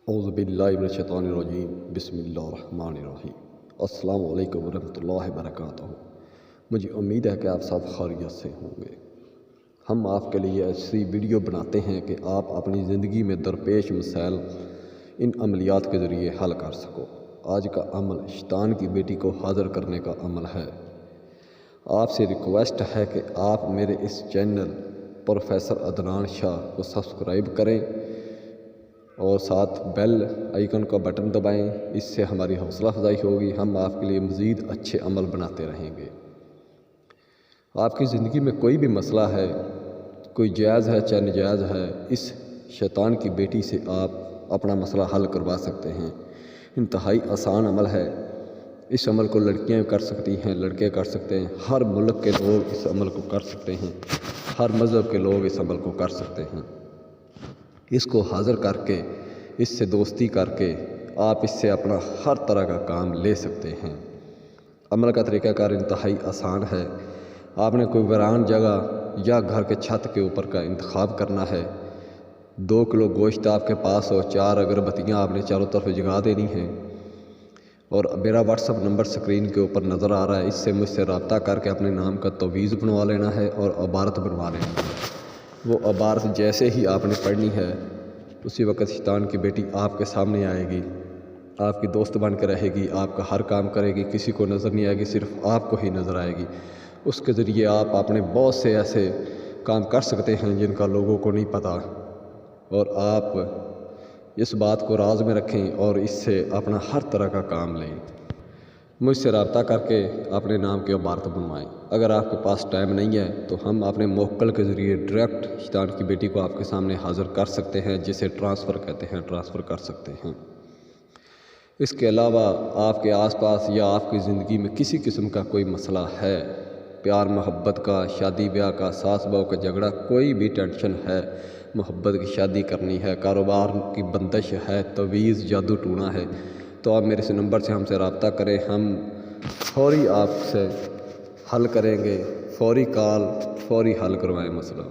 औज़ुबिल्लाहिमिनश्शैतानिर्रजीम बिस्मिल्लाहिर्रहमानिर्रहीम। अस्सलामु अलैकुम वरहमतुल्लाहि वबरकातुहू। मुझे उम्मीद है कि आप सब खैरियत से होंगे। हम आपके लिए ऐसी वीडियो बनाते हैं कि आप अपनी ज़िंदगी में दरपेश मसाइल इन अमलियात के ज़रिए हल कर सको। आज का अमल शैतान की बेटी को हाज़िर करने का अमल है। आपसे रिक्वेस्ट है कि आप मेरे इस चैनल प्रोफेसर अदनान शाह को सब्सक्राइब करें और साथ बेल आइकन का बटन दबाएं। इससे हमारी हौसला अफजाई होगी, हम आपके लिए मज़ीद अच्छे अमल बनाते रहेंगे। आपकी ज़िंदगी में कोई भी मसला है, कोई जायज़ है चाहे नाजायज़ है, इस शैतान की बेटी से आप अपना मसला हल करवा सकते हैं। इंतहाई आसान अमल है। इस अमल को लड़कियां कर सकती हैं, लड़के कर सकते हैं, हर मुल्क के लोग इस अमल को कर सकते हैं, हर मज़हब के लोग इस अमल को कर सकते हैं। इसको हाज़िर करके, इससे दोस्ती करके आप इससे अपना हर तरह का काम ले सकते हैं। अमल का तरीक़ाकार इंतहाई आसान है। आपने कोई वीरान जगह या घर के छत के ऊपर का इंतखाब करना है। 2 किलो गोश्त आपके पास हो, 4 अगरबत्तियाँ आपने चारों तरफ जगा देनी हैं। और मेरा व्हाट्सअप नंबर स्क्रीन के ऊपर नज़र आ रहा है, इससे मुझसे रब्ता करके अपने नाम का तवीज़ बनवा लेना है और इबारत बनवा लेनी है। वो इबारत जैसे ही आपने पढ़नी है, उसी वक़्त शैतान की बेटी आपके सामने आएगी, आपकी दोस्त बन कर रहेगी, आपका हर काम करेगी, किसी को नज़र नहीं आएगी, सिर्फ आपको ही नज़र आएगी। उसके ज़रिए आप अपने बहुत से ऐसे काम कर सकते हैं जिनका लोगों को नहीं पता, और आप इस बात को राज में रखें और इससे अपना हर तरह का काम लें। मुझसे रब्ता करके अपने नाम की इबारत बनवाएं। अगर आपके पास टाइम नहीं है तो हम अपने मोक्कल के ज़रिए डायरेक्ट शैतान की बेटी को आपके सामने हाज़िर कर सकते हैं, जिसे ट्रांसफ़र कहते हैं, ट्रांसफ़र कर सकते हैं। इसके अलावा आपके आसपास या आपकी ज़िंदगी में किसी किस्म का कोई मसला है, प्यार मोहब्बत का, शादी ब्याह का, सास बहू का झगड़ा, कोई भी टेंशन है, मोहब्बत की शादी करनी है, कारोबार की बंदिश है, तवीज़ जादू टूना है, तो आप मेरे इस नंबर से हमसे रब्ता करें। हम फौरी आपसे हल करेंगे, फौरी कॉल, फौरी हल करवाएं मसला।